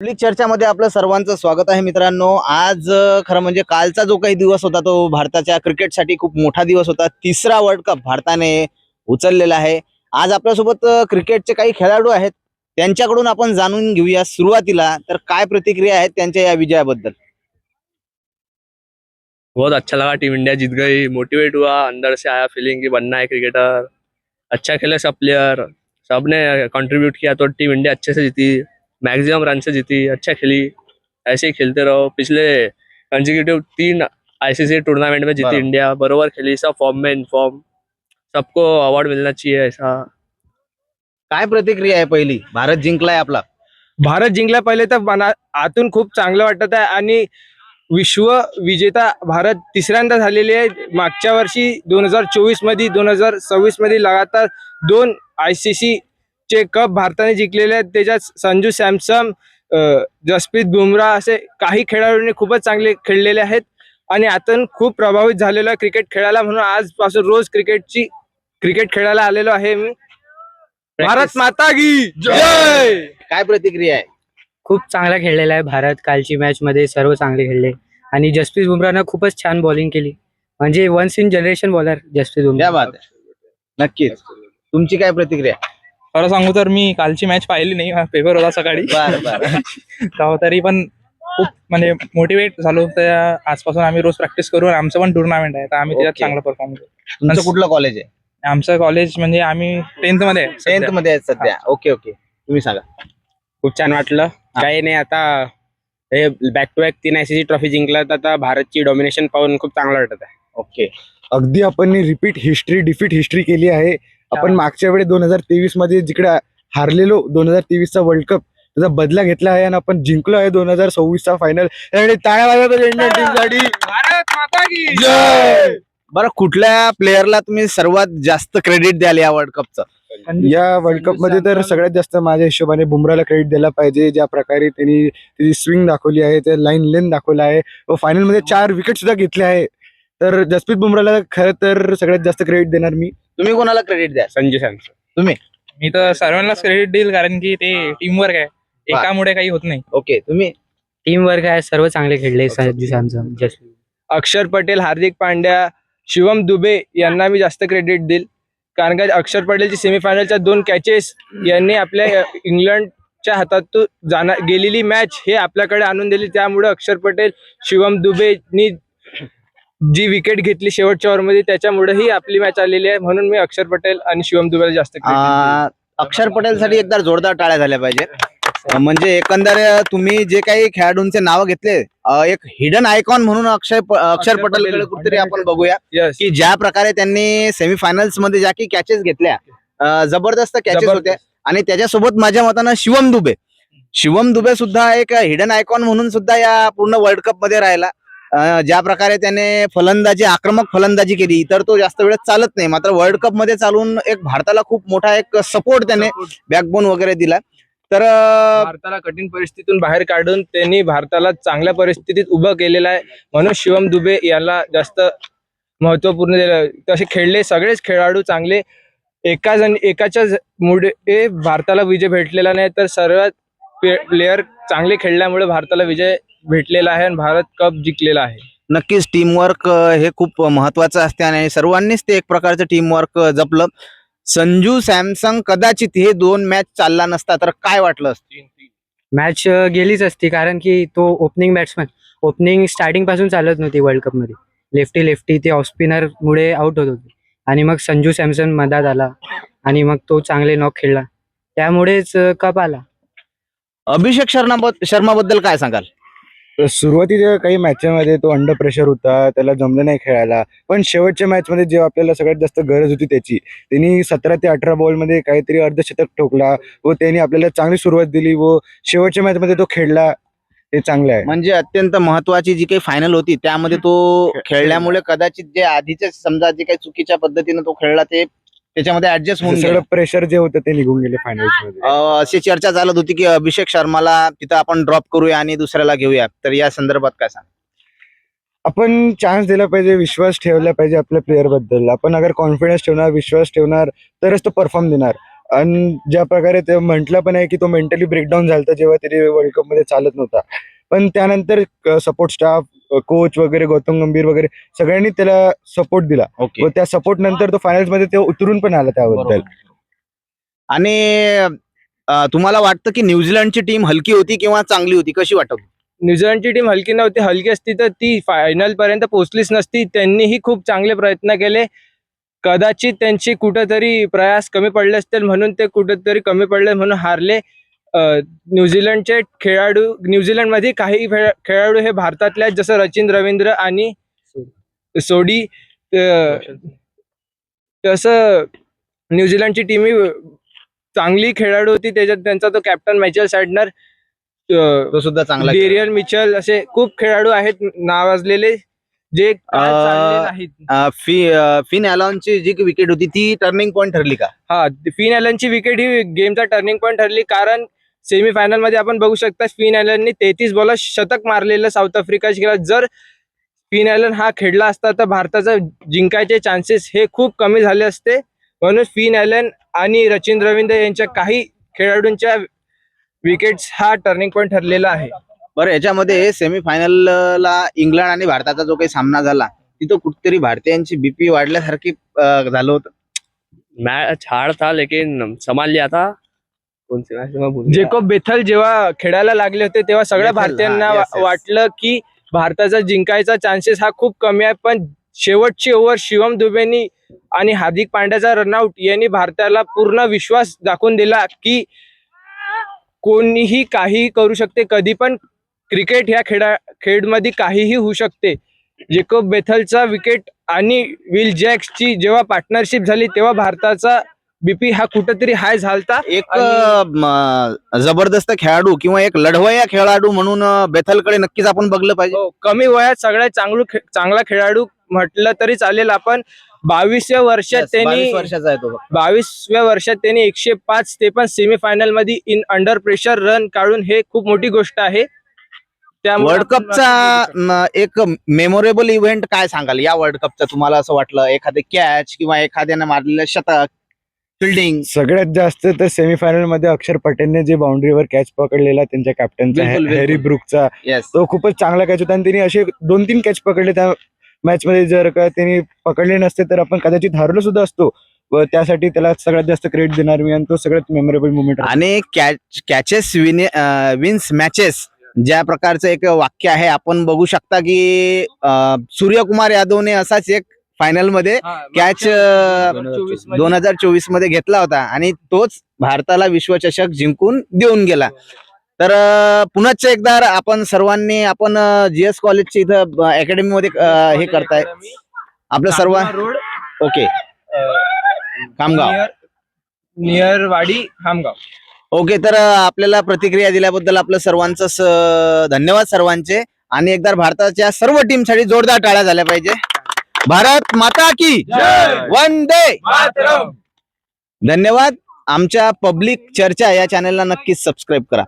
Public चर्चामध्ये आपलं सर्वांचं स्वागत आहे मित्रांनो. आज खरं म्हणजे कालचा जो काही दिवस होता तो भारताच्या क्रिकेटसाठी खूप मोठा दिवस होता. तिसरा वर्ल्ड कप भारताने उचललेला आहे. आज आपल्यासोबत क्रिकेटचे काही खेळाडू आहेत, त्यांच्याकडून आपण जाणून घेऊया सुरुवातीला तर काय प्रतिक्रिया आहेत त्यांच्या या विजयाबद्दल. बहुत अच्छा लगा, टीम इंडिया जीत गई, मोटिवेट हुआ, अंदर से आया फीलिंग कि बनना है क्रिकेटर। अच्छा खेले सब प्लेयर, सबने कंट्रीब्यूट किया तो टीम इंडिया अच्छे से जीती, मैक्सिमम रन से जीती, अच्छा खेली। ऐसे ही खेलते रहो। पिछले कंसेक्यूटिव 3 आईसीसी टूर्नामेंट में जीती बराबर। इंडिया, बरोबर खेली, सब फॉर्म में इनफॉर्म, सबको अवार्ड मिलना चाहिए ऐसा। काय प्रतिक्रिया आहे पहिली? भारत जिंकलाय आपला. भारत जिंकला पहिले तर आतून खूप चांगलं वाटत आहे आणि विश्व विजेता भारत तिसऱ्यांदा झालेले आहे. मागच्या वर्षी 2024 मध्ये 2026 मध्ये लगातार 2 ICC चे कप भारताने जिंकलेले आहेत. त्याच्यात संजू सॅमसन, जसप्रीत बुमराह असे काही खेळाडूंनी खूपच चांगले खेळलेले आहेत आणि आतून खूप प्रभावित झालेलो आहे क्रिकेट खेळायला. म्हणून आजपासून रोज क्रिकेट खेळायला आलेलो आहे मी. भारत माता की जय. काय प्रतिक्रिया आहे? खूप चांगला खेळलेला आहे भारत. कालची मॅच मध्ये सर्व चांगले खेळले आणि जसप्रीत बुमराहनं खूपच छान बॉलिंग केली. म्हणजे once in generation bowler Jasprit क्या बुमराह. बात आहे. नक्कीच. तुमची काय प्रतिक्रिया? खरं सांगू तर मी कालची मॅच पाहिली नाही, पेपर होता सकाळी. तेव्हा तरी पण खूप म्हणजे मोटिवेट झालो. तर आजपासून आम्ही रोज प्रॅक्टिस करू. आमचं पण टुर्नामेंट आहे तर आम्ही त्याच्यात Okay. चांगला परफॉर्म करू. तुमचं कुठलं कॉलेज आहे? आमचं कॉलेज म्हणजे आम्ही 10th मध्ये आहे सध्या. 10th मध्ये आहे सध्या. ओके ओके, तुम्ही सांगा. खूप छान वाटलं. काही नाही, आता हे back to back 3 ICC trophy जिंकलं तर आता भारतची डॉमिनेशन पाहून खूप चांगलं वाटत आहे. ओके. अगदी आपण डिफीट हिस्ट्री केली आहे. आपण मागच्या वेळी 2023 मध्ये जिकडे हारलेलो 2023 चा वर्ल्ड कप त्याचा बदला घेतला आहे आणि आपण जिंकलो आहे 2026 चा फायनल. त्यामुळे टाळ्या वाजवतो इंडियन टीम साठी. भारत माता की जय. बरं, कुठल्या प्लेअरला तुम्ही सर्वात जास्त क्रेडिट द्याल या वर्ल्ड कपचं? या वर्ल्ड कप मध्ये तर सगळ्यात जास्त माझ्या हिशोबाने बुमराहला क्रेडिट द्यायला पाहिजे. ज्या प्रकारे त्यांनी त्याची स्विंग दाखवली आहे, त्या लाईन लेन दाखवला आहे व फायनल मध्ये 4 विकेट सुद्धा घेतले आहे. तर जसप्रीत बुमराहला खरं तर सगळ्यात जास्त क्रेडिट देणार मी. तुम्ही कोणाला क्रेडिट द्याल? संजू सॅमसन. मी तर सर्वांनाच क्रेडिट देईल, कारण की ते टीम वर्क आहे, एकामुळे काही होत नाही. ओके, तुम्ही? टीम वर्क आहे, सर्व चांगले खेळले. संजू सॅमसन, जसप्रीत, अक्षर पटेल, हार्दिक पांड्या, शिवम दुबे यांना मी जास्त क्रेडिट देईल. कारण का अक्षर पटेलची सेमीफायनलच्या 2 कॅचेस यांनी आपल्या इंग्लंडच्या हातातून गेलेली मॅच हे आपल्याकडे आणून दिली. त्यामुळे अक्षर पटेल, शिवम दुबेनी जी विकेट घेतली शेवटच्या ओव्हरमध्ये त्याच्यामुळे ही आपली मॅच आलेली आहे. म्हणून मी अक्षर पटेल आणि शिवम दुबेला जास्त क्रेडिट. अक्षर पटेलसाठी एकदा जोरदार टाळ्या झाल्या पाहिजे. म्हणजे एकंदर तुम्ही जे काही खेळाडूंचे नाव घेतले, एक हिडन आयकॉन म्हणून अक्षर पटेलकडे कुठेतरी आपण बघूया Yes. की ज्या प्रकारे त्यांनी सेमीफायनल्स मध्ये ज्या काही कॅचेस घेतल्या, जबरदस्त कॅचेस होत्या. आणि त्याच्यासोबत माझ्या मतानं शिवम दुबे सुद्धा एक हिडन आयकॉन म्हणून सुद्धा या पूर्ण वर्ल्ड कप मध्ये राहिला. ज्या प्रकारे त्याने आक्रमक फलंदाजी केली तर तो जास्त वेळ चालत नाही, मात्र वर्ल्ड कप मध्ये चालून एक भारताला खूप मोठा एक सपोर्ट त्याने बॅकबोन वगैरे दिला. तर भारताला कठीण परिस्थितीतून बाहेर काढून त्यांनी भारताला चांगल्या परिस्थितीत उभं केलेलं आहे. म्हणून शिवम दुबे याला जास्त महत्वपूर्ण दिलं. तसे खेळले सगळेच खेळाडू चांगले. एकाच्या मुळे भारताला विजय भेटलेला नाही, तर सर्वात प्लेयर चांगले खेळल्यामुळे भारताला विजय भेटलेला आहे आणि भारत कप जिंकलेला आहे. नक्कीच टीमवर्क हे खूप महत्वाचं असते आणि सर्वांनीच ते एक प्रकारचं टीमवर्क जपलं. संजू सॅमसन कदाचित हे 2 मॅच चालला नसता तर काय वाटलं असतं? मॅच गेलीच असती, कारण की तो ओपनिंग स्टार्टिंग पासून चालत नव्हती वर्ल्ड कप मध्ये. लेफ्टी ते ऑफ स्पिनर मुळे आउट होत होते आणि मग संजू सॅमसन मधात आला आणि मग तो चांगले नॉक खेळला, त्यामुळेच कप आला. अभिषेक शर्मा बद्दल काय सांगाल? सुरुवातीच्या काही मॅचमध्ये तो अंडर प्रेशर होता, त्याला जमलं नाही खेळायला. पण शेवटच्या मॅच मध्ये जेव्हा आपल्याला सगळ्यात जास्त गरज होती त्याची, त्यांनी 17 ते 18 बॉल मध्ये काहीतरी अर्धशतक ठोकला व त्यांनी आपल्याला चांगली सुरुवात दिली व शेवटच्या मॅच मध्ये तो खेळला. हे चांगलं आहे. म्हणजे अत्यंत महत्वाची जी काही फायनल होती त्यामध्ये तो खेळल्यामुळे कदाचित जे आधीचे समजा जे काही चुकीच्या पद्धतीने तो खेळला ते त्याच्यामध्ये ऍडजस्ट होऊन सगळं प्रेशर जे होतं ते निघून गेले फायनल्स मध्ये. अशी चर्चा चालत होती की अभिषेक शर्माला तिथं आपण ड्रॉप करूया आणि दुसऱ्याला घेऊया, तर या संदर्भात काय सांग? आपण चान्स दिला पाहिजे, विश्वास ठेवला पाहिजे आपल्या प्लेअर बद्दल. आपण अगर कॉन्फिडन्स ठेवणार, विश्वास ठेवणार तरच तो परफॉर्म देणार. आणि ज्या प्रकारे ते म्हटलं पण आहे की तो मेंटली ब्रेकडाऊन झाला जेव्हा तरी वर्ल्ड कप मध्ये चालत नव्हता, पण त्यानंतर सपोर्ट स्टाफ, कोच वगैरे, गौतम गंभीर वगैरे सगळ्यांनी त्याला सपोर्ट दिला ओके. व त्या सपोर्ट नंतर तो फायनल्स मध्ये ते उतरून पण आला त्याबद्दल. आणि तुम्हाला वाटतं की न्यूझीलंडची टीम हलकी होती किंवा चांगली होती, कशी वाटत? न्यूझीलंडची टीम हलकी नव्हती. हलकी असती तर ती फायनल पर्यंत पोहोचलीच नसती. त्यांनीही खूप चांगले प्रयत्न केले. कदाचित त्यांची कुठेतरी प्रयास कमी पडले असतील म्हणून ते कुठेतरी कमी पडले म्हणून हारले. न्यूझीलंडचे खेळाडू, न्यूझीलंडमध्ये काही खेळाडू हे भारतातल्या, जसं रचिन रवींद्र आणि सोडी, तसं न्यूझीलंडची टीम ही चांगली खेळाडू होती. त्याच्यात त्यांचा तो कॅप्टन मॅचेल सॅडनर, तो सुद्धा चांगला खेळला. डेरियन मिचेल, असे खूप खेळाडू आहेत नावाजलेले जे काल चालले नाहीत. फिन ॲलॉनची जी विकेट होती ती टर्निंग पॉइंट ठरली का? हा, फिन ॲलनची विकेट ही गेमचा टर्निंग पॉईंट ठरली, कारण सेमीफायनल मध्ये आपण बघू शकता फिन ॲलननी 33 बॉल शतक मारलेलं साऊथ आफ्रिकाची खेळात. जर फिन ॲलन हा खेळला असता तर भारताचा जिंकायचे चान्सेस हे खूप कमी झाले असते. म्हणून फिन ॲलन आणि रचिन रवींद्र यांच्या काही खेळाडूंच्या विकेट्स हा टर्निंग पॉइंट ठरलेला आहे. बरं, याच्यामध्ये सेमीफायनलला इंग्लंड आणि भारताचा जो काही सामना झाला तिथं कुठेतरी भारतीयांची बीपी वाढल्यासारखी झालं होतं. मैच हार्ड था लेकिन संभाल लिया था. कौन सी मैच में भूल गया. जेकोब बेथल जेव्हा खेळायला लागले होते तेव्हा सगळ्या बेथल, भारतीयांना हा, yes, yes. वाटलं की भारताचा जिंकायचा चान्सेस हा खूप कमी आहे, पण शेवटची ओव्हर शिवम दुबेनी आणि हार्दिक पांड्याचा रनआउट यांनी भारताला पूर्ण विश्वास दाखवून दिला की कोणीही काहीही करू शकते. कधी पण क्रिकेट ह्या खेळमध्ये काहीही होऊ शकते. जेकोब बेथलचा विकेट आणि विल जॅक्सची जेव्हा पार्टनरशिप झाली तेव्हा भारताचा बीपी हा कुठेतरी हाय झालता. एक जबरदस्त खेळाडू किंवा एक लढवया खेळाडू म्हणून बेथलकडे नक्कीच आपण बघलं पाहिजे. हो, कमी वयात सगळ्यात चांगला खेळाडू म्हटलं तरी चालेल. आपण 22व्या वर्षात Yes, त्यांनी 22 वर्षाचा आहे तो. 22व्या वर्षात त्यांनी 105 ते पण सेमीफायनल मध्ये इन अंडर प्रेशर रन काढून हे खूप मोठी गोष्ट आहे. त्यामुळे वर्ल्ड आपण कपचा एक मेमोरेबल इव्हेंट काय सांगाल या वर्ल्ड कपचा? तुम्हाला असं वाटलं एखादे कॅच किंवा एखाद्याने मारलेलं शतक, फिल्डिंग? सगळ्यात जास्त तर सेमीफायनल मध्ये अक्षर पटेलने जे बाउंड्रीवर कॅच पकडलेला त्यांच्या कॅप्टनचा बिलकुल, बिलकुल. हॅरी ब्रुकचा, येस. तो खूपच चांगला कॅच होता आणि त्यांनी असे 2-3 कॅच पकडले त्या मॅच मध्ये. जर का त्यांनी पकडले नसते तर आपण कदाचित हारलो सुद्धा असतो, व त्यासाठी त्याला सगळ्यात जास्त क्रेडिट देणार मी आणि तो सगळ्यात मेमोरेबल मुवमेंट. आणि कॅचेस विन्स मॅचेस ज्या प्रकारचं एक वाक्य आहे, आपण बघू शकता की सूर्यकुमार यादवने असाच एक फायनल मध्ये कॅच 2024 मध्ये घेतला होता आणि तोच भारताला विश्वचषक जिंकून देऊन गेला. तर पुनश्च एकदा आपण सर्वांनी आपण GS कॉलेजच्या इथं अकॅडमी मध्ये हे करताय आपलं सर्व. ओके, खामगाव. नियर वाडी खामगाव. ओके, तर आपल्याला प्रतिक्रिया दिल्याबद्दल आपलं सर्वांचं धन्यवाद सर्वांचे. आणि एकदा भारताच्या सर्व टीमसाठी जोरदार टाळ्या झाल्या पाहिजे. भारत माता की वंदे मातरम. धन्यवाद. आमच्या पब्लिक चर्चा या चॅनलला नक्कीच सबस्क्राईब करा.